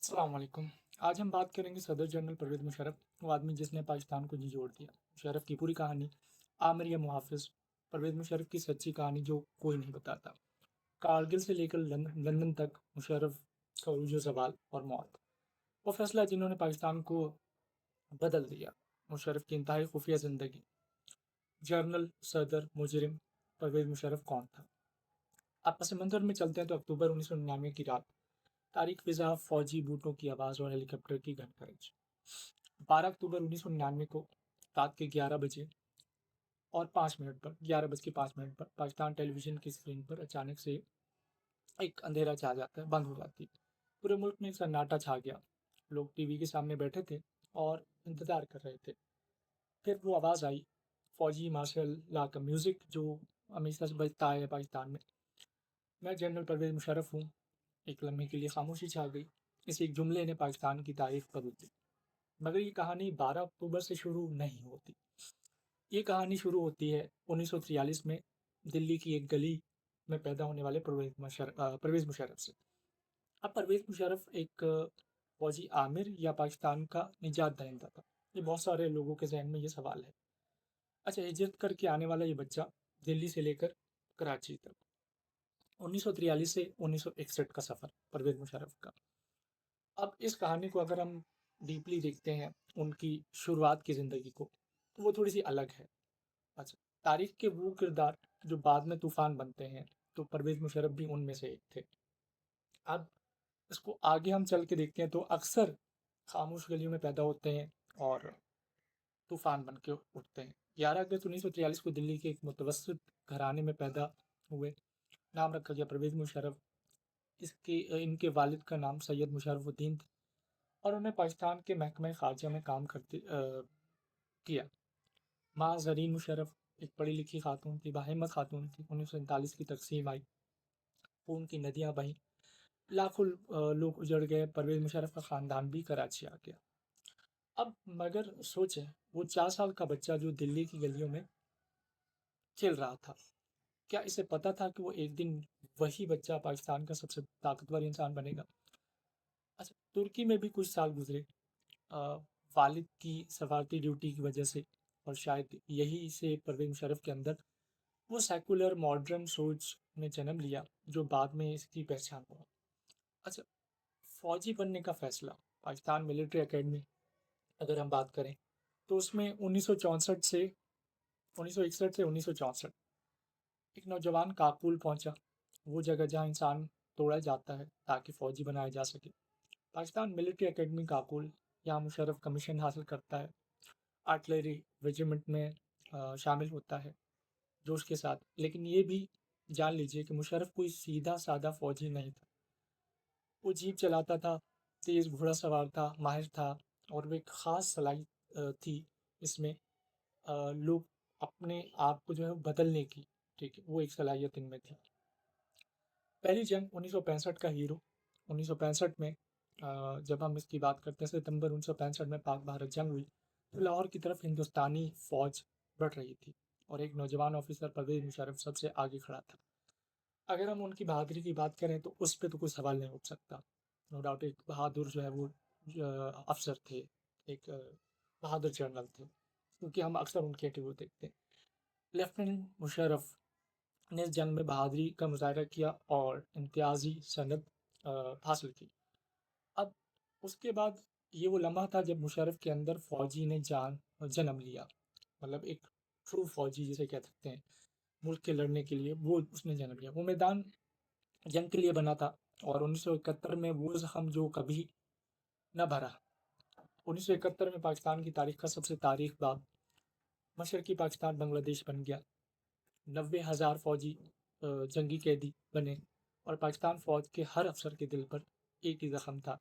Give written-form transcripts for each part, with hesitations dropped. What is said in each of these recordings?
अस्सलाम वालेकुम। आज हम बात करेंगे सदर जनरल परवेज़ मुशर्रफ, वो आदमी जिसने पाकिस्तान को झंझोड़ दिया। मुशर्रफ की पूरी कहानी, आमिर या मुहाफ़िज़, परवेज़ मुशर्रफ की सच्ची कहानी जो कोई नहीं बताता। कारगिल से लेकर लंदन तक मुशर्रफ का उरूज ज़वाल और मौत, वो फैसला जिन्होंने पाकिस्तान को बदल दिया। मुशर्रफ की इंतहाई खुफिया ज़िंदगी, जर्नल, सदर, मुजरिम, परवेज़ मुशर्रफ कौन था? आप पस मंज़र में चलते हैं तो अक्टूबर 1999 की रात, तारीख फ़िज़ा, फ़ौजी बूटों की आवाज़ और हेलीकॉप्टर की घनघोर। 12 अक्टूबर 1999 को रात के 11 बजे और 5 मिनट पर 11 बज के 5 मिनट पर पाकिस्तान टेलीविज़न की स्क्रीन पर अचानक से एक अंधेरा छा जाता है, बंद हो जाती है। पूरे मुल्क में एक सन्नाटा छा गया। लोग टीवी के सामने बैठे थे और इंतज़ार कर रहे थे। फिर वो आवाज़ आई, फ़ौजी मार्शल लॉ का म्यूज़िक जो हमेशा से बजता है पाकिस्तान में। मैं जनरल परवेज़ मुशर्रफ हूँ। एक लम्हे के लिए खामोशी छा गई। इस एक जुमले ने पाकिस्तान की तारीख बदल दी। मगर ये कहानी 12 अक्टूबर से शुरू नहीं होती। ये कहानी शुरू होती है 1943 में दिल्ली की एक गली में पैदा होने वाले परवेज़ मुशर्रफ से। अब परवेज़ मुशर्रफ एक फौजी आमिर या पाकिस्तान का निजात दहिंदा था? ये बहुत सारे लोगों के ज़हन में ये सवाल है। अच्छा, हिजरत करके आने वाला ये बच्चा दिल्ली से लेकर कराची तक, 1943 से 1961 का सफ़र परवेज़ मुशर्रफ का। अब इस कहानी को अगर हम डीपली देखते हैं, उनकी शुरुआत की ज़िंदगी को, तो वो थोड़ी-सी अलग है। अच्छा, तारीख के वो किरदार जो बाद में तूफ़ान बनते हैं, तो परवेज़ मुशर्रफ भी उनमें से एक थे। अब इसको आगे हम चल के देखते हैं तो अक्सर खामोश गलियों में पैदा होते हैं और तूफ़ान बन के उठते हैं। 11 अगस्त 1943 को दिल्ली के एक मुतवस्सित घराने में पैदा हुए। नाम रखा गया परवेज़ मुशर्रफ। इनके वालिद का नाम सैयद मुशर्रफुद्दीन था और उन्हें पाकिस्तान के महकमे ख़ारजा में काम किया। माँ ज़रीन मुशर्रफ एक पढ़ी लिखी खातून थी, बाहिम्मत खातून थी। 1947 की तक़सीम आई, खून की नदियाँ बहीं, लाखों लोग उजड़ गए, परवेज़ मुशर्रफ का ख़ानदान भी कराची आ गया। अब मगर सोचें, वो 4 साल का बच्चा जो दिल्ली की गलियों में खेल रहा था, क्या इसे पता था कि वो एक दिन वही बच्चा पाकिस्तान का सबसे ताकतवर इंसान बनेगा? अच्छा, तुर्की में भी कुछ साल गुज़रे, अ, वालिद की सफारती ड्यूटी की वजह से, और शायद यही से परवेज़ मुशर्रफ के अंदर वो सेकुलर मॉडर्न सोच ने जन्म लिया जो बाद में इसकी पहचान हुआ। अच्छा, फ़ौजी बनने का फ़ैसला, पाकिस्तान मिलिट्री एकेडमी अगर हम बात करें तो उसमें 1964 से 1961 से 1964 एक नौजवान काबुल पहुंचा, वो जगह जहां इंसान तोड़ा जाता है ताकि फ़ौजी बनाया जा सके। पाकिस्तान मिलिट्री एकेडमी काबुल, यहाँ मुशर्रफ कमीशन हासिल करता है, आर्टिलरी रेजिमेंट में शामिल होता है जोश के साथ। लेकिन ये भी जान लीजिए कि मुशर्रफ कोई सीधा साधा फ़ौजी नहीं था। वो जीप चलाता था, तेज़ घोड़ा सवार था, माहिर था, और वो एक ख़ास सलाहियत थी इसमें, लोग अपने आप को जो है बदलने की, ठीक है, वो एक सलाहियत इनमें थी। पहली जंग 1965 का हीरो, 1965 में जब हम इसकी बात करते हैं, सितंबर 1965 में पाक भारत जंग हुई, तो लाहौर की तरफ हिंदुस्तानी फ़ौज बढ़ रही थी और एक नौजवान ऑफिसर परवेज़ मुशर्रफ सबसे आगे खड़ा था। अगर हम उनकी बहादुरी की बात करें तो उस पे तो कोई सवाल नहीं उठ सकता। नो डाउट एक बहादुर जो है वो अफ़सर थे, एक बहादुर जनरल थे, क्योंकि हम अक्सर उनकी एक्टिविटी देखते हैं। लेफ्टिनेंट मुशर्रफ ने इस जंग में बहादुरी का मुज़ाहरा किया और इम्तियाज़ी सनद हासिल की। अब उसके बाद ये वो लम्हा था जब मुशर्रफ के अंदर फ़ौजी ने जन्म लिया, मतलब एक ट्रू फ़ौजी जिसे कह सकते हैं, मुल्क के लड़ने के लिए वो उसने जन्म लिया। वो मैदान जंग के लिए बना था और 1971 में वो ज़ख्म जो कभी न भरा। 1971 में पाकिस्तान की तारीख का सबसे तारीख बाब मशरक़ी पाकिस्तान बांग्लादेश बन गया। 90,000 फ़ौजी जंगी कैदी बने और पाकिस्तान फ़ौज के हर अफसर के दिल पर एक ही ज़ख्म था,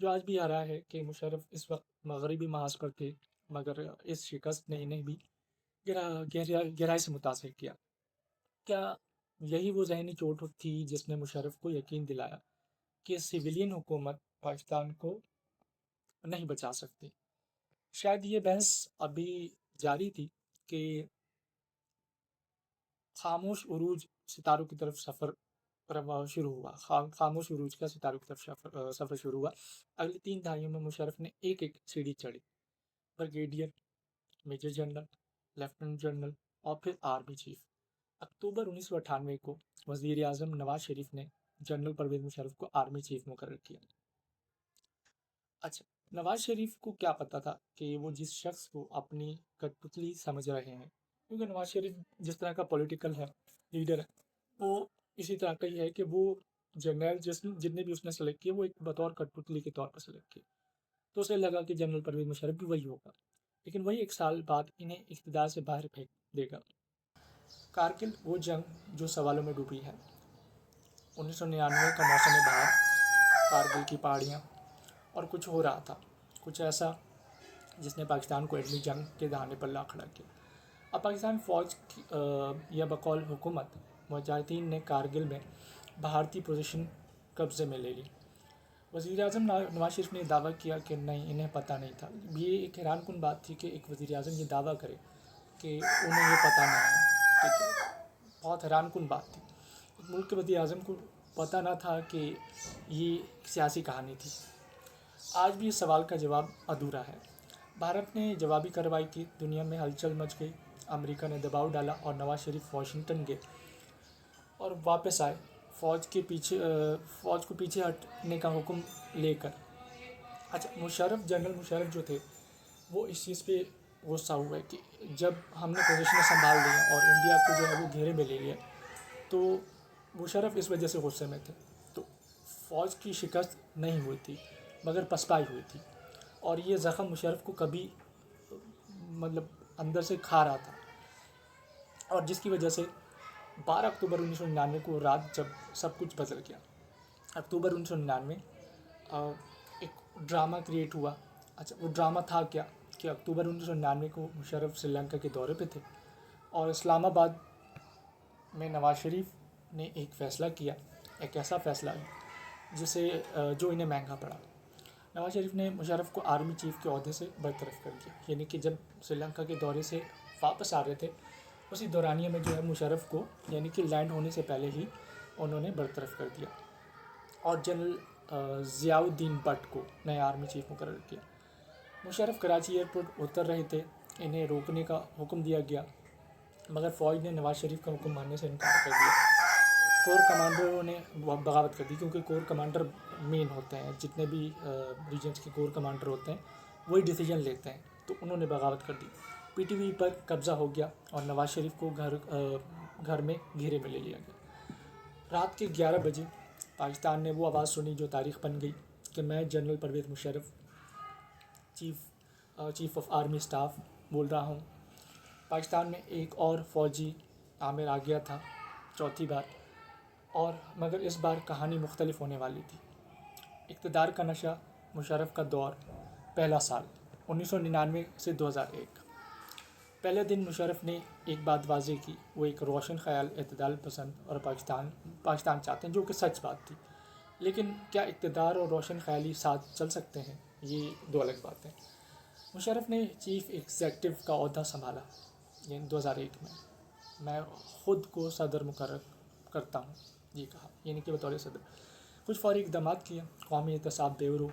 जो आज भी आ रहा है कि मुशर्रफ इस वक्त मगरबी महाज पर थे, मगर इस शिकस्त ने इन्हें भी गहराई से मुतासर किया। क्या यही वो जहनी चोट थी जिसने मुशर्रफ को यकीन दिलाया कि सिविलियन हुकूमत पाकिस्तान को नहीं बचा सकती? शायद ये बहस अभी जारी थी कि खामोश उरूज सितारों की तरफ सफ़र शुरू हुआ। खामोश उरूज का सितारों की तरफ सफ़र शुरू हुआ। अगली 3 दहाइयों में मुशर्रफ ने एक-एक सीढ़ी चढ़ी। Brigadier, major general, lieutenant general और फिर आर्मी चीफ। अक्टूबर 1998 को वज़ीर आज़म नवाज शरीफ ने जनरल परवेज़ मुशर्रफ को आर्मी चीफ मुकर्रर किया। अच्छा, नवाज शरीफ को क्या पता था कि वो जिस शख्स को अपनी कठपुतली समझ रहे हैं, क्योंकि नवाज शरीफ जिस तरह का पॉलिटिकल है, लीडर है, वो इसी तरह का ही है कि वो जनरल जितने भी उसने सेलेक्ट किए वो एक बतौर कठपुतली के तौर पर सेलेक्ट किए। तो उसे लगा कि जनरल परवेज मुशर्रफ भी वही होगा, लेकिन वही एक साल बाद इन्हें इक़्तिदार से बाहर फेंक देगा। कारगिल वो जंग जो सवालों में डूबी है। 1999 का मौसम बहार, कारगिल की पहाड़ियाँ और कुछ हो रहा था, कुछ ऐसा जिसने पाकिस्तान को एटमी जंग के दहाने पर ला खड़ा किया। अब पाकिस्तान फ़ौज की या बकौल हुकूमत मुजाहिदीन ने कारगिल में भारतीय पोजीशन कब्ज़े में ले ली। वज़ीर आज़म नवाज शरीफ ने दावा किया कि नहीं, इन्हें पता नहीं था। ये एक हैरान कुन बात थी कि एक वज़ीर आज़म ये दावा करे कि उन्हें ये पता नहीं है। ठीक है, बहुत हैरान कुन बात थी। एक मुल्क के वज़ीर आज़म को पता ना था कि ये सियासी कहानी थी। आज भी इस सवाल का जवाब अधूरा है। भारत ने जवाबी कार्रवाई की, दुनिया में हलचल मच गई, अमेरिका ने दबाव डाला और नवाज शरीफ वाशिंगटन गए और वापस आए फ़ौज को पीछे हटने का हुक्म लेकर। अच्छा, जनरल मुशर्रफ जो थे वो इस चीज़ पे गुस्सा हुए कि जब हमने पोजीशन संभाल लिया और इंडिया को जो है वो घेरे में ले लिया, तो मुशर्रफ इस वजह से गुस्से में थे। तो फ़ौज की शिकस्त नहीं हुई थी मगर पसपाई हुई थी, और ये ज़ख़म मुशर्रफ को कभी मतलब अंदर से खा रहा था, और जिसकी वजह से 12 अक्टूबर 1999 को रात जब सब कुछ बदल गया। अक्टूबर 1999 एक ड्रामा क्रिएट हुआ। अच्छा, वो ड्रामा था क्या कि अक्टूबर 1999 को मुशर्रफ श्रीलंका के दौरे पे थे और इस्लामाबाद में नवाज शरीफ ने एक फ़ैसला किया, एक ऐसा फ़ैसला जिसे जो इन्हें महंगा पड़ा। नवाज शरीफ ने मुशर्रफ को आर्मी चीफ के ओहदे से बरतरफ कर दिया, यानी कि जब श्रीलंका के दौरे से वापस आ रहे थे उसी दौरानिए में जो है मुशर्रफ को यानी कि लैंड होने से पहले ही उन्होंने बरतरफ कर दिया और जनरल ज़ियाउद्दीन भट्ट को नया आर्मी चीफ मुकर्रर किया। मुशर्रफ कराची एयरपोर्ट उतर रहे थे, इन्हें रोकने का हुक्म दिया गया, मगर फ़ौज ने नवाज शरीफ का हुक्म मानने से इनकार कर दिया। कोर कमांडरों ने बगावत कर दी, क्योंकि कोर कमांडर मेन होते हैं, जितने भी रीजन्स के कोर कमांडर होते हैं वही डिसीजन लेते हैं, तो उन्होंने बगावत कर दी। पीटीवी पर कब्ज़ा हो गया और नवाज शरीफ को घर में घेरे में ले लिया गया। रात के 11 बजे पाकिस्तान ने वो आवाज़ सुनी जो तारीख़ बन गई कि मैं general Pervez Musharraf chief of army staff बोल रहा हूँ। पाकिस्तान में एक और फ़ौजी आमिर आ गया था चौथी बार, और मगर इस बार कहानी मुख्तलिफ होने वाली थी। इक़्तिदार का नशा, मुशर्रफ का दौर, पहला साल 1999 से 2001। पहले दिन मुशर्रफ ने एक बात वाज़ेह की, वो एक रोशन ख़याल, एतदाल पसंद और पाकिस्तान चाहते हैं, जो कि सच बात थी। लेकिन क्या इक़्तिदार और रोशन ख़याली साथ चल सकते हैं, ये दो अलग बातें। मुशर्रफ ने चीफ़ एग्ज़ेक्टिव का ओहदा संभाला यानी 2001 में। मैं ख़ुद को सदर मुकर्रर करता हूँ, ये कहा, यानी कि बतौर सदर। कुछ फ़ौरी इक़दाम किए, कौमी एहतसाब ब्यूरो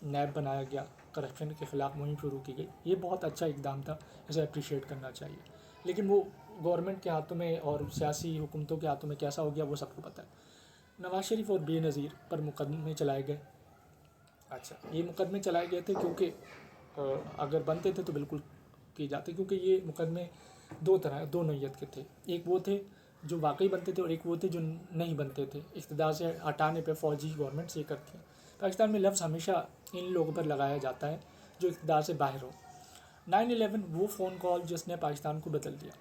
नैब बनाया गया, करप्शन के ख़िलाफ़ मुहिम शुरू की गई। ये बहुत अच्छा इक़दाम था, इसे अप्रिशिएट करना चाहिए, लेकिन वो गवर्नमेंट के हाथों में और सियासी हुकूमतों के हाथों में कैसा हो गया वो सबको पता है। नवाज शरीफ और बेनज़ीर पर मुकदमे चलाए गए। अच्छा, ये मुकदमे चलाए गए थे क्योंकि अगर बनते थे तो बिल्कुल किए जाते, क्योंकि ये मुकदमे दो नौइयत के थे। एक वो थे जो वाकई बनते थे और एक वो थे जो नहीं बनते थे। इक़्तिदार से हटाने पे फ़ौजी गवर्नमेंट से करती है। पाकिस्तान में लफ्ज़ हमेशा इन लोगों पर लगाया जाता है जो इक़्तिदार से बाहर हो। 9/11 वो फ़ोन कॉल जिसने पाकिस्तान को बदल दिया।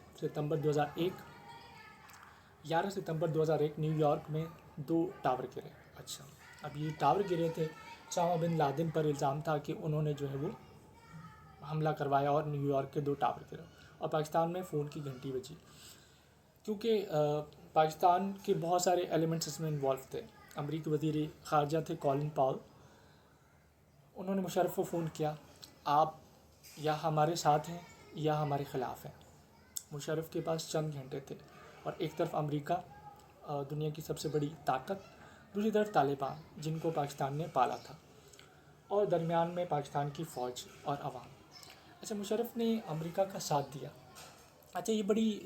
11 सितंबर 2001 न्यूयॉर्क में 2 टावर गिरे। अच्छा, अब ये टावर गिरे थे, उसामा बिन लादेन पर इल्ज़ाम था कि उन्होंने जो है वो हमला करवाया और न्यूयॉर्क के 2 टावर गिरे और पाकिस्तान में फ़ोन की घंटी बजी। क्योंकि पाकिस्तान के बहुत सारे एलिमेंट्स इसमें इन्वॉल्व थे। अमरीकी वज़ीर ख़ारजा थे कॉलिन पाउल, उन्होंने मुशर्रफ को फ़ोन किया, आप या हमारे साथ हैं या हमारे ख़िलाफ़ हैं। मुशर्रफ के पास चंद घंटे थे और एक तरफ अमेरिका दुनिया की सबसे बड़ी ताकत, दूसरी तरफ तालिबान जिनको पाकिस्तान ने पाला था, और दरमियान में पाकिस्तान की फ़ौज और अवाम। अच्छा, मुशर्रफ ने अमेरिका का साथ दिया। अच्छा, ये बड़ी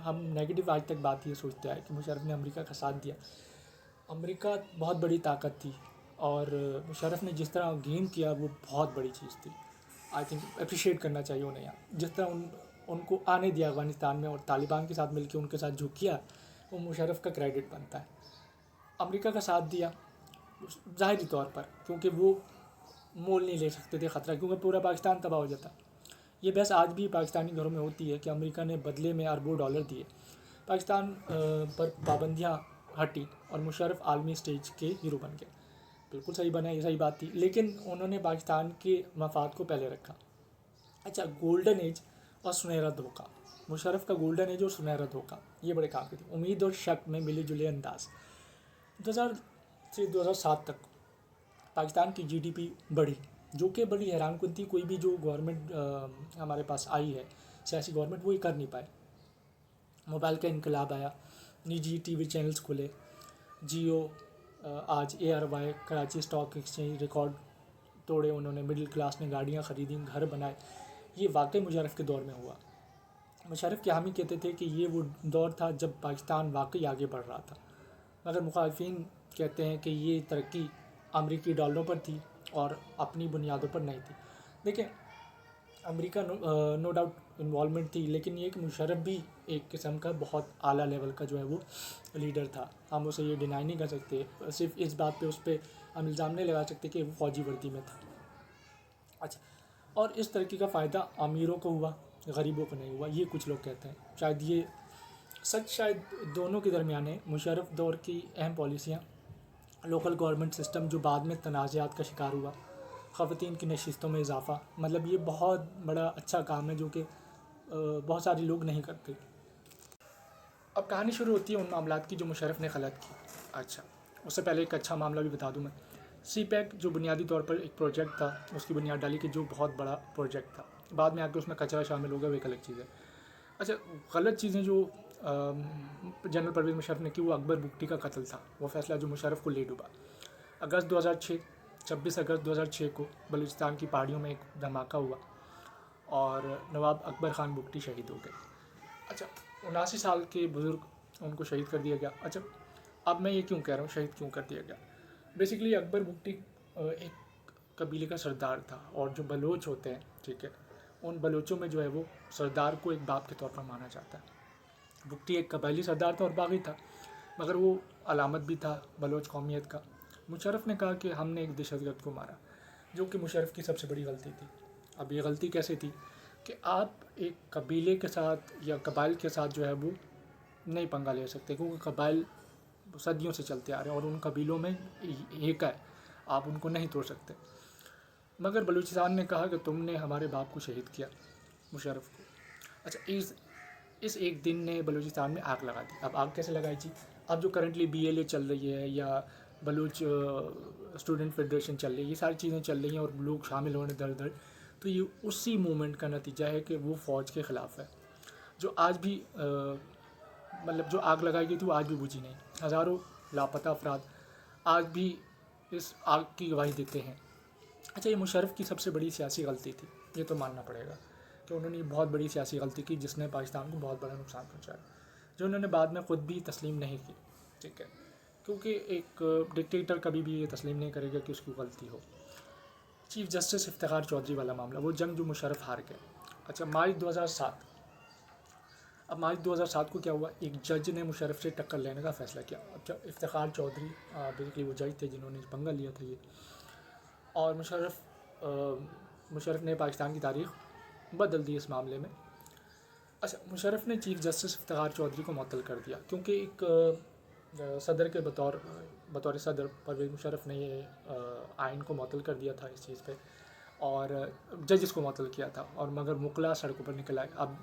हम नेगेटिव आज तक बात ये सोचते आए कि मुशर्रफ ने अमेरिका का साथ दिया। अमेरिका बहुत बड़ी ताकत थी और मुशर्रफ ने जिस तरह गेम किया वो बहुत बड़ी चीज़ थी। आई थिंक अप्रिशिएट करना चाहिए उन्हें यार, जिस तरह उनको आने दिया अफ़गानिस्तान में और तालिबान के साथ मिलकर उनके साथ जो किया वो मुशर्रफ का क्रेडिट बनता है। अमेरिका का साथ दिया ज़ाहिरी तौर पर, क्योंकि वो मोल नहीं ले सकते थे ख़तरा, क्योंकि पूरा पाकिस्तान तबाह हो जाता। ये बहस आज भी पाकिस्तानी घरों में होती है कि अमेरिका ने बदले में अरबों डॉलर दिए, पाकिस्तान पर पाबंदियाँ हटी और मुशर्रफ आलमी स्टेज के हीरो बन गए। बिल्कुल सही बना, ये सही बात थी, लेकिन उन्होंने पाकिस्तान के मफाद को पहले रखा। अच्छा, गोल्डन एज और सुनहरा धोखा, मुशर्रफ का गोल्डन एज और सुनहरा धोखा ये बड़े काम के थे। उम्मीद और शक में मिले जुले अंदाज। 2000 से 2007 तक पाकिस्तान की जीडीपी बढ़ी, जो कि बड़ी हैरानकुन थी। कोई भी जो गवर्नमेंट हमारे पास आई है, सियासी गवर्नमेंट, वो ये कर नहीं पाए। मोबाइल का इनकलाब आया, निजी टीवी चैनल्स खुले, जियो, आज ARY, Karachi stock exchange record तोड़े उन्होंने, मिडिल क्लास ने गाड़ियाँ ख़रीदी, घर बनाए। ये वाकई मुशर्रफ के दौर में हुआ। मुशर्रफ के हामी कहते थे कि ये वो दौर था जब पाकिस्तान वाकई आगे बढ़ रहा था, मगर मुखालिफिन कहते हैं कि ये तरक्की अमरीकी डॉलरों पर थी और अपनी बुनियादों पर नहीं थी। देखिए, अमेरिका नो डाउट इन्वॉल्वमेंट थी, लेकिन ये कि मुशर्रफ भी एक किस्म का बहुत आला लेवल का जो है वो लीडर था। हम उसे ये डिनाई नहीं कर सकते, सिर्फ इस बात पे उस पर हम इल्ज़ाम नहीं लगा सकते कि वो फ़ौजी वर्दी में था। अच्छा, और इस तरक्की का फ़ायदा अमीरों को हुआ, गरीबों को नहीं हुआ, ये कुछ लोग कहते हैं। शायद ये सच शायद दोनों के दरमियान है। मुशर्रफ दौर की अहम पॉलिसियाँ, लोकल गवर्नमेंट सिस्टम जो बाद में तनाज़ात का शिकार हुआ, ख़वातीन की नशिस्तों में इजाफ़ा, मतलब ये बहुत बड़ा अच्छा काम है जो कि बहुत सारे लोग नहीं करते। अब कहानी शुरू होती है उन मामलात की जो मुशर्रफ ने गलत की। अच्छा, उससे पहले एक अच्छा मामला भी बता दूं मैं। CPEC जो बुनियादी तौर पर एक प्रोजेक्ट था, उसकी बुनियाद डाली कि जो बहुत बड़ा प्रोजेक्ट था, बाद में आके उसमें कचरा शामिल हो गया, वो एक अलग चीज़ है। अच्छा, गलत चीज़ें जो जनरल परवेज़ मुशर्रफ ने की, वो अकबर बुगटी का कत्ल था, वो फैसला जो मुशर्रफ को ले डूबा। अगस्त 2006, 26 अगस्त 2006 को बलूचिस्तान की पहाड़ियों में एक धमाका हुआ और नवाब अकबर ख़ान बुगटी शहीद हो गए। अच्छा, 79 साल के बुज़ुर्ग, उनको शहीद कर दिया गया। अच्छा, अब मैं ये क्यों कह रहा हूँ शहीद क्यों कर दिया गया। बेसिकली अकबर बुगटी एक कबीले का सरदार था, और जो बलोच होते हैं, ठीक है, उन बलोचों में जो है वो सरदार को एक बाप के तौर पर माना जाता है। बुगटी एक कबायली सरदार था और बागी था, मगर वो अलामत भी था बलोच कौमियत का। मुशर्रफ ने कहा कि हमने एक दहशतगर्द को मारा, जो कि मुशर्रफ की सबसे बड़ी गलती थी। अब ये गलती कैसे थी कि आप एक कबीले के साथ या कबाइल के साथ जो है वो नहीं पंगा ले सकते, क्योंकि कबाइल सदियों से चलते आ रहे हैं और उन कबीलों में एक है, आप उनको नहीं तोड़ सकते। मगर बलूचिस्तान ने कहा कि तुमने हमारे बाप को शहीद किया, मुशर्रफ को। अच्छा, इस एक दिन ने बलूचिस्तान में आग लगा दी। अब आग कैसे लगाई थी? अब जो करंटली BLA चल रही है या बलूच स्टूडेंट फेडरेशन चल रही है, ये सारी चीज़ें चल रही हैं और लोग शामिल हो रहे दर दर, तो ये उसी मूवमेंट का नतीजा है कि वो फ़ौज के ख़िलाफ़ है, जो आज भी मतलब जो आग लगाई गई थी वो आज भी बुझी नहीं। हज़ारों लापता अफराद आज भी इस आग की गवाही देते हैं। अच्छा, ये मुशर्रफ की सबसे बड़ी सियासी गलती थी, ये तो मानना पड़ेगा कि उन्होंने बहुत बड़ी सियासी गलती की जिसने पाकिस्तान को बहुत बड़ा नुकसान पहुंचाया, जो उन्होंने बाद में ख़ुद भी तस्लीम नहीं की। ठीक है, क्योंकि एक डिक्टेटर कभी भी ये तस्लीम नहीं करेगा कि उसकी गलती हो। चीफ जस्टिस इफ्तिखार चौधरी वाला मामला, वो जंग जो मुशर्रफ हार गए। अच्छा, मार्च 2007, अब मार्च 2007 को क्या हुआ, एक जज ने मुशर्रफ से टक्कर लेने का फ़ैसला किया। अब इफ्तिखार चौधरी बेसिकली वो जज थे जिन्होंने पंगा लिया था ये, और मुशर्रफ ने पाकिस्तान की तारीख़ बदल दी इस मामले में। अच्छा, मुशर्रफ ने चीफ जस्टिस इफ्तिखार चौधरी को मुअत्तल कर दिया, क्योंकि एक सदर के बतौर सदर परवेज़ मुशर्रफ ने ये आइन को मुअत्तल कर दिया था इस चीज़ पे, और जजेस को मुअत्तल किया था, और मगर मुकला सड़कों पर निकल आए। अब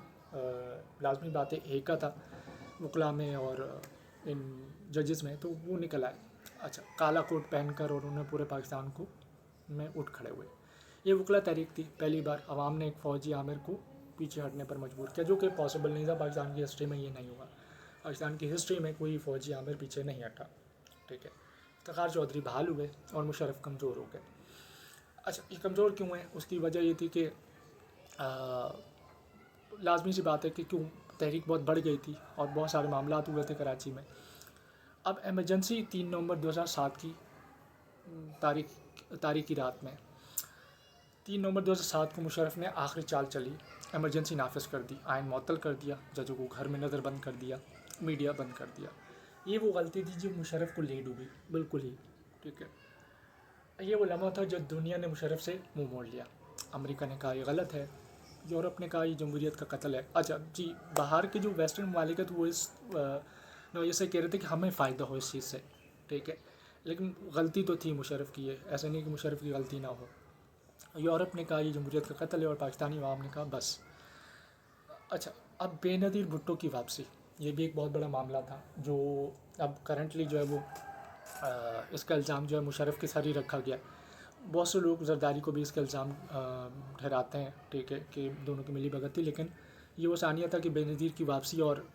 लाजमी बात है, एक का था मुकला में और इन जजेस में, तो वो निकल आए। अच्छा, काला कोट पहनकर, और उन्होंने पूरे पाकिस्तान को में उठ खड़े हुए। ये वकला तहरीक थी। पहली बार अवाम ने एक फ़ौजी आमिर को पीछे हटने पर मजबूर किया, जो कि पॉसिबल नहीं था, पाकिस्तान की हिस्ट्री में ये नहीं हुआ। पाकिस्तान की हिस्ट्री में कोई फ़ौजी आमिर पीछे नहीं हटा, ठीक है। इफ्तिखार चौधरी बहाल हुए और मुशर्रफ कमज़ोर हो गए। अच्छा, ये कमज़ोर क्यों है? उसकी वजह ये थी कि लाजमी सी बात है कि क्यों तहरीक बहुत बढ़ गई थी और बहुत सारे मामला हुए थे कराची में। अब एमरजेंसी 3 नवंबर 2007 की तारीख की रात में 3 नवंबर 2007 को मुशर्रफ ने आखिरी चाल चली, एमरजेंसी नाफिज कर दी, आइन मुअत्तल कर दिया, जजों को घर में नज़र बंद कर दिया, मीडिया बंद कर दिया। ये वो गलती थी जो मुशर्रफ को ले डूबी, बिल्कुल ही, ठीक है। ये वो लम्हा था जब दुनिया ने मुशर्रफ से मुंह मोड़ लिया। अमेरिका ने कहा ये गलत है, यूरोप ने कहा ये जमहूरियत का कत्ल है। अच्छा जी, बाहर के जो वेस्टर्न ममालिकत वो इस नौये से कह रहे थे कि हमें फ़ायदा हो इस चीज़ से, ठीक है, लेकिन गलती तो थी मुशर्रफ की, है ऐसा नहीं कि मुशर्रफ की गलती ना हो। यूरोप ने कहा ये जमहूरियत का कत्ल है और पाकिस्तानी अवाम ने कहा बस। अच्छा, अब बेनज़ीर भुट्टो की वापसी, ये भी एक बहुत बड़ा मामला था जो अब करंटली जो है वो इसका इल्ज़ाम जो है मुशर्रफ के सर ही रखा गया। बहुत से लोग जरदारी को भी इसका इल्ज़ाम ठहराते हैं, ठीक है, कि दोनों की मिली भगत थी, लेकिन ये वो सानिया था कि बेनज़ीर की वापसी और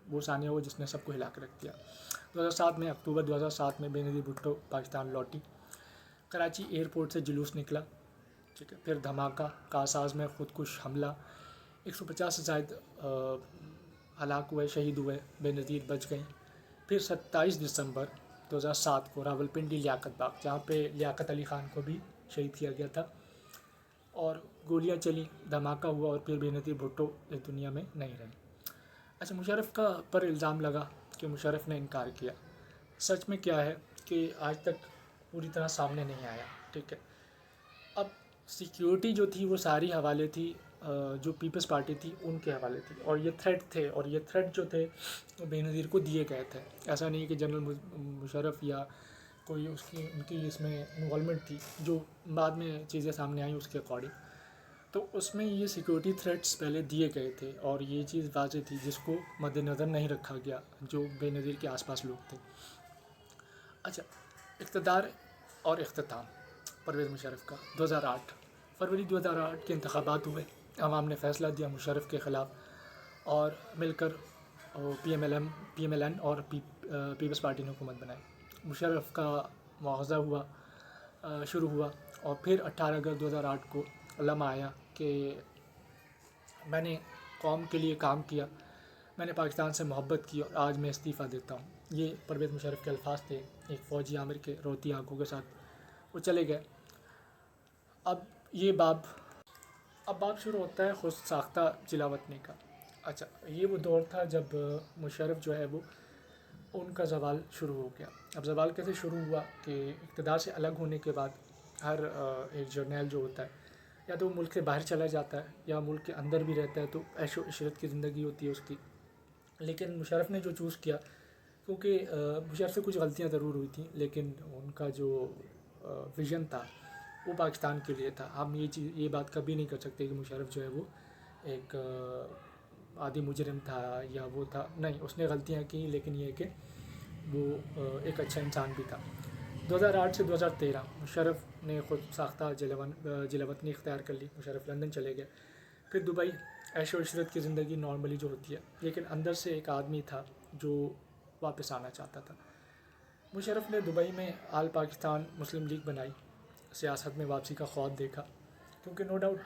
वो सानिया वो जिसने सबको हिला के रख दिया। 2007 में, अक्टूबर 2007 में बेनज़ीर भुट्टो पाकिस्तान लौटी। कराची एयरपोर्ट से जुलूस निकला, ठीक है, फिर धमाका, कासाज में खुदकुश हमला, 150 से ज़ायद हलाक हुए, शहीद हुए, बेनज़ीर बच गई। फिर 27 दिसंबर 2007 को रावलपिंडी लियाकत बाग, जहाँ पे लियाकत अली ख़ान को भी शहीद किया गया था, और गोलियां चली, धमाका हुआ और फिर बेनज़ीर भुट्टो इस दुनिया में नहीं रहे। अच्छा, मुशर्रफ का पर इल्ज़ाम लगा कि मुशर्रफ ने इनकार किया। सच में क्या है कि आज तक पूरी तरह सामने नहीं आया, ठीक है। अब सिक्योरिटी जो थी वो सारी हवाले थी जो पीपल्स पार्टी थी उनके हवाले थी, और ये थ्रेट थे, और ये थ्रेट जो थे वो बेनज़ीर को दिए गए थे। ऐसा नहीं कि जनरल मुशर्रफ या कोई उनकी इसमें इन्वॉल्वमेंट थी, जो बाद में चीज़ें सामने आई उसके अकॉर्डिंग। तो उसमें ये सिक्योरिटी थ्रेट्स पहले दिए गए थे और ये चीज़ वाज़ेह थी जिसको मद्देनज़र नहीं रखा गया जो बेनज़ीर के आसपास लोग थे। अच्छा, इक़्तिदार और इख्तिताम परवेज़ मुशर्रफ का 2008 फरवरी 2008 के इंतखाबात हुए। अवाम ने फ़ैसला दिया मुशर्रफ के ख़िलाफ़ और मिलकर PMLN और पीपल्स पार्टी ने हुकूमत बनाई। मुशर्रफ का मुआवज़ा हुआ शुरू हुआ, और फिर 18 अगस्त 2008 को लम्हा आया कि मैंने कौम के लिए काम किया, मैंने पाकिस्तान से मोहब्बत की और आज मैं इस्तीफ़ा देता हूँ। ये परवेज़ मुशर्रफ के अल्फाज थे एक फ़ौजी आमिर के रोती आंखों के साथ। वो चले गए। अब ये बाब शुरू होता है खुद साख्ता जिलावतनी का। अच्छा, ये वो दौर था जब मुशर्रफ जो है वो उनका ज़वाल शुरू हो गया। अब ज़वाल कैसे शुरू हुआ कि इक़्तिदार से अलग होने के बाद हर एक जर्नैल जो होता है या तो मुल्क से बाहर चला जाता है या मुल्क के अंदर भी रहता है, तो ऐशो इशरत की ज़िंदगी होती है उसकी। लेकिन मुशर्रफ ने जो चूज़ किया, क्योंकि मुशर्रफ से कुछ गलतियाँ ज़रूर हुई थी, लेकिन उनका जो विज़न था वो पाकिस्तान के लिए था। हम ये बात कभी नहीं कर सकते कि मुशर्रफ जो है वो एक आदि मुजरिम था या वो था, नहीं, उसने गलतियाँ की, लेकिन ये है कि वो एक अच्छा इंसान भी था। 2008 से 2013 मुशर्रफ ने खुद साख्ता जिलावतनी इख्तियार कर ली। मुशर्रफ लंदन चले गए, फिर दुबई, ऐशो इशरत की ज़िंदगी नॉर्मली जो होती है, लेकिन अंदर से एक आदमी था जो वापस आना चाहता था। मुशर्रफ ने दुबई में आल पाकिस्तान मुस्लिम लीग बनाई, सियासत में वापसी का ख्वाब देखा, क्योंकि नो डाउट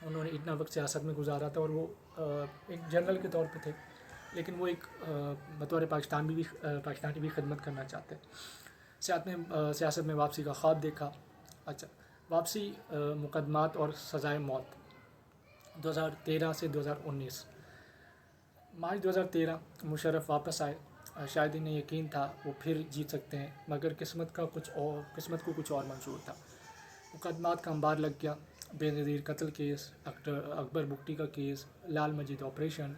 उन्होंने इतना वक्त सियासत में गुजारा था और वो एक जनरल के तौर पे थे, लेकिन वो एक बतौर पाकिस्तानी भी खिदमत करना चाहते। सियासत में वापसी का ख्वाब देखा। अच्छा, वापसी मुकदमात और सज़ाए मौत 2013 से 2019। मार्च 2013 मुशर्रफ वापस आए। शायद इन्हें यकीन था वो फिर जीत सकते हैं, मगर किस्मत को कुछ और मंजूर था। मुकदमात का अंबार लग गया। बेनज़ीर कत्ल केस, अकबर बुगटी का केस, लाल मस्जिद ऑपरेशन,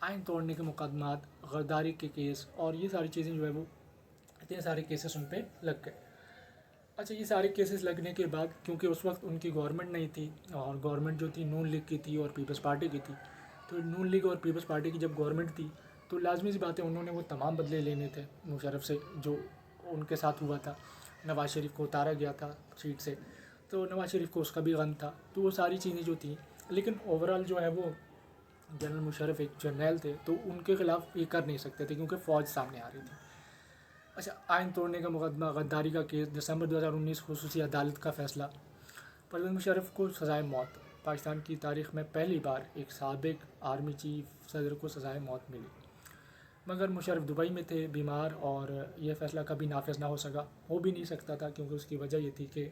आइन तोड़ने के मुकदमात, गद्दारी के केस, और ये सारी चीज़ें जो है वो इतने सारे केसेस उन पर लग गए। अच्छा, ये सारे केसेस लगने के बाद, क्योंकि उस वक्त उनकी गवर्नमेंट नहीं थी और गवर्नमेंट जो थी नून लीग की थी और पीपल्स पार्टी की थी, तो नून लीग और पीपल्स पार्टी की जब गवर्नमेंट थी तो लाजमी सी बात है उन्होंने वो तमाम बदले लेने थे मुशर्रफ से जो उनके साथ हुआ था। नवाज़ शरीफ को उतारा गया था सीट से, तो नवाज़ शरीफ को उसका भी गम था, तो वो सारी चीज़ें जो थी, लेकिन ओवरऑल जो है वो जनरल मुशर्रफ एक जर्नैल थे, तो उनके ख़िलाफ़ ये कर नहीं सकते थे क्योंकि फ़ौज सामने आ रही थी। अच्छा, आइन तोड़ने का मुकदमा, गद्दारी का केस, दिसंबर 2019 खुसूसी अदालत का फ़ैसला, परवेज़ मुशर्रफ को सज़ाए मौत। पाकिस्तान की तारीख़ में पहली बार एक साबिक़ आर्मी चीफ सदर को सज़ाए मौत मिली, मगर मुशर्रफ दुबई में थे बीमार, और यह फ़ैसला कभी नाफिज ना हो भी नहीं सकता था, क्योंकि उसकी वजह ये थी कि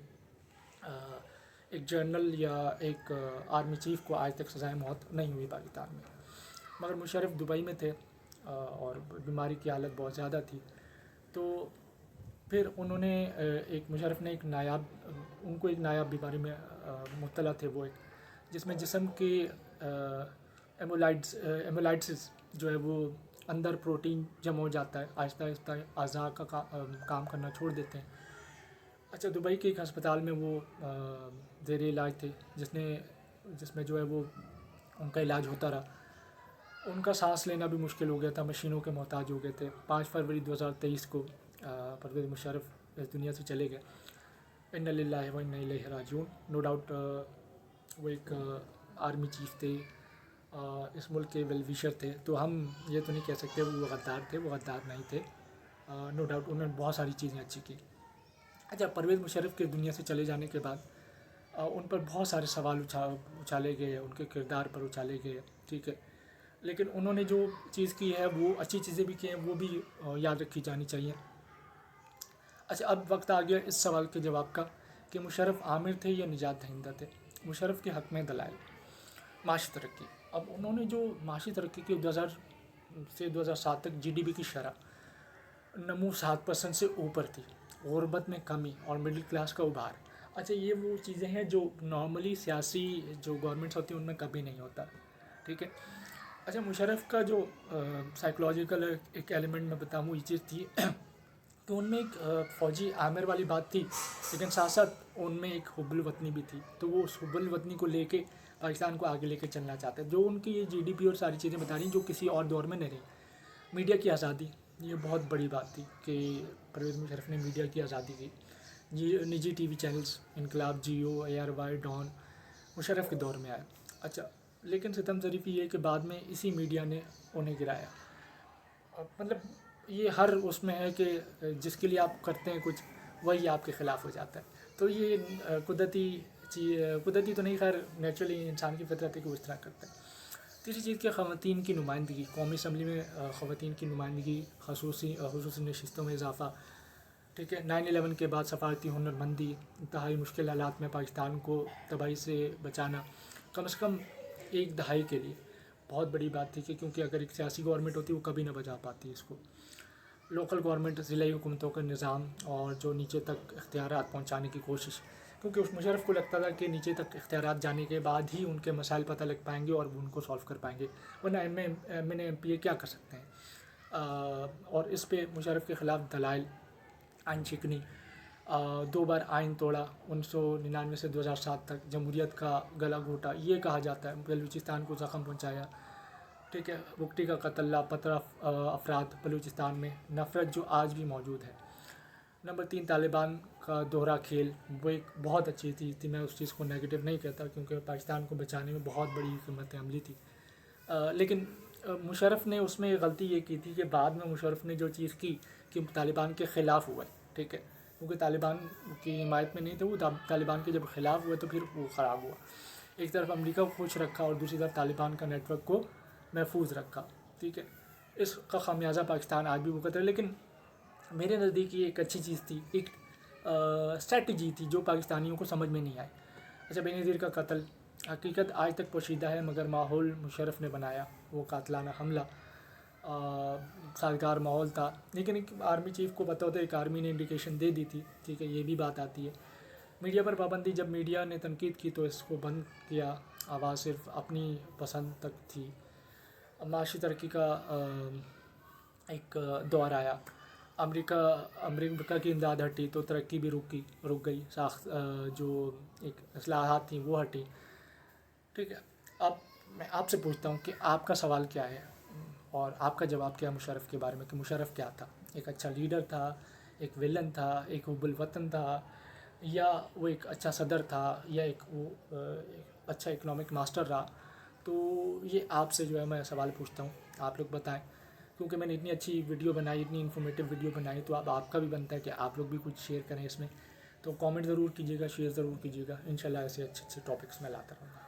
एक जनरल या एक आर्मी चीफ़ को आज तक सज़ाए मौत नहीं हुई पाकिस्तान में। मगर मुशर्रफ दुबई में थे और बीमारी की हालत बहुत ज़्यादा थी, तो फिर उन्होंने एक मुशर्रफ ने उनको एक नायाब बीमारी में मुब्तला थे, वो एक जिसमें जिस्म के एमोलाइड्स जो है वो अंदर प्रोटीन जमा हो जाता है, आहिस्ता आहिस्ता अज़ा का काम करना छोड़ देते हैं। अच्छा, दुबई के एक हस्पताल में वो ज़ेर इलाज थे, जिसमें जो है वो उनका इलाज होता रहा। उनका सांस लेना भी मुश्किल हो गया था, मशीनों के मोहताज हो गए थे। 5 फरवरी 2023 को परवेज़ मुशर्रफ इस दुनिया से चले गए। इन्ना लिल्लाहि व इन्ना इलैहि राजिऊन। नो डाउट वो एक आर्मी चीफ थे, इस मुल्क के वेल विशर थे, तो हम ये तो नहीं कह सकते वो गद्दार थे, वो गद्दार नहीं थे। नो डाउट उन्होंने बहुत सारी चीज़ें अच्छी की। अच्छा, परवेज़ मुशर्रफ के दुनिया से चले जाने के बाद उन पर बहुत सारे सवाल उछाले गए, उनके किरदार पर उछाले गए, ठीक है, लेकिन उन्होंने जो चीज़ की है वो अच्छी चीज़ें भी की हैं, वो भी याद रखी जानी चाहिए। अच्छा, अब वक्त आ गया इस सवाल के जवाब का कि मुशर्रफ आमिर थे या निजात दहिंदा थे। मुशर्रफ के हक़ में दलाइल। माशी तरक्की, अब उन्होंने जो माशी तरक्की की 2000 से 2007 तक GDP की शरह नमू 7% से ऊपर थी, गुर्बत में कमी और मिडिल क्लास का उभार। अच्छा, ये वो चीज़ें हैं जो नॉर्मली सियासी जो गवर्नमेंट्स होती हैं उनमें कभी नहीं होता, ठीक है। अच्छा, मुशर्रफ का जो साइकोलॉजिकल एक एलिमेंट मैं बताऊँ ये चीज़ थी तो उनमें एक फ़ौजी आमिर वाली बात थी, लेकिन साथ साथ उनमें एक हुब्बुल वतनी भी थी, तो वो उस हुब्बुल वतनी को लेके पाकिस्तान को आगे लेके चलना चाहते हैं। जो उनकी ये GDP और सारी चीज़ें बता रही जो किसी और दौर में नहीं रही। मीडिया की आज़ादी, ये बहुत बड़ी बात थी कि परवेज़ मुशर्रफ ने मीडिया की आज़ादी की। निजी TV चैनल्स इनकलाब, जियो, ARY, डॉन मुशर्रफ के दौर में आए। अच्छा, लेकिन सितम ज़रीफ़ी ये कि बाद में इसी मीडिया ने उन्हें गिराया। मतलब ये हर उसमें है कि जिसके लिए आप करते हैं कुछ, वही आपके ख़िलाफ़ हो जाता है। तो ये कुदरती तो नहीं, खैर नेचुरली इंसान की फितरत है कि वो इस तरह करता है। तीसरी चीज़ कि ख़वातीन की नुमाइंदगी, कौमी असम्बली में ख़वातीन की नुमाइंदगी, ख़ुसूसी नशिस्तों में इजाफ़ा, ठीक है। 9/11 के बाद सफारती हुनरमंदी, इंतहाई मुश्किल हालात में पाकिस्तान को तबाही से बचाना, कम से कम एक दहाई के लिए बहुत बड़ी बात थी कि क्योंकि अगर एक सियासी गवर्नमेंट होती वो कभी ना बचा पाती इसको। लोकल गवर्नमेंट, ज़िलाई हुकूमतों का निज़ाम और जो नीचे तक इख्तियारात पहुँचाने की कोशिश, क्योंकि उस मुशर्रफ को लगता था कि नीचे तक इख्तियारात जाने के बाद ही उनके मसाइल पता लग पाएंगे और वो उनको सॉल्व कर पाएंगे, वरना MA MPA क्या कर सकते हैं। और इस पे मुशर्रफ के ख़िलाफ़ दलाइल, आइन शिकनी, 2 बार आइन तोड़ा, 1999 से 2007 तक जमहूरियत का गला घोटा, ये कहा जाता है, बलूचिस्तान को ज़ख़म पहुँचाया, ठीक है। बुगटी का कत्ल, लापता अफराद बलूचिस्तान में, नफ़रत जो आज भी मौजूद है। नंबर 3, तालिबान का दोहरा खेल, वो एक बहुत अच्छी चीज़ थी, मैं उस चीज़ को नेगेटिव नहीं कहता क्योंकि पाकिस्तान को बचाने में बहुत बड़ी क़ीमत अमली थी। लेकिन मुशर्रफ ने उसमें गलती ये की थी कि बाद में मुशर्रफ ने जो चीज़ की कि तालिबान के ख़िलाफ़ हुआ, ठीक है, क्योंकि तालिबान की हिमायत में नहीं थे वो, तालिबान के जब ख़िलाफ़ हुए तो फिर वो ख़राब हुआ। एक तरफ अमेरिका को खुश रखा और दूसरी तरफ तालिबान का नेटवर्क को महफूज रखा, ठीक है। इसका खामियाजा पाकिस्तान आज भी भुगत है, लेकिन मेरे नज़दीक ये एक अच्छी चीज़ थी, एक स्ट्रेटजी थी जो पाकिस्तानियों को समझ में नहीं आई। अच्छा, बेनज़ीर का कत्ल, हकीकत आज तक पोशीदा है, मगर माहौल मुशर्रफ ने बनाया, वो कातलाना हमला साजगार माहौल था, लेकिन एक आर्मी चीफ़ को पता होता है, एक आर्मी ने इंडिकेशन दे दी थी, ठीक है, ये भी बात आती है। मीडिया पर पाबंदी, जब मीडिया ने तनकीद की तो इसको बंद किया, आवाज़ सिर्फ अपनी पसंद तक थी। माशी तरक्की का एक दौर आया, अमेरिका की इमदाद हटी तो तरक्की भी रुक गई, जो एक इस्लाहात थी वो हटी, ठीक है। अब मैं आपसे पूछता हूँ कि आपका सवाल क्या है और आपका जवाब क्या है मुशर्रफ के बारे में, कि मुशर्रफ क्या था? एक अच्छा लीडर था, एक विलन था, एक हुब्बुल वतन था, या वो एक अच्छा सदर था, या एक अच्छा इकनॉमिक मास्टर रहा? تو یہ آپ سے جو ہے میں سوال پوچھتا ہوں، آپ لوگ بتائیں، کیونکہ میں نے اتنی اچھی ویڈیو بنائی، اتنی انفارمیٹیو ویڈیو بنائی، تو اب آپ کا بھی بنتا ہے کہ آپ لوگ بھی کچھ شیئر کریں اس میں. تو کامنٹ ضرور کیجیے گا، شیئر ضرور کیجیے گا. انشاءاللہ ایسے اچھے اچھے ٹاپکس میں لاتا رہوں گا.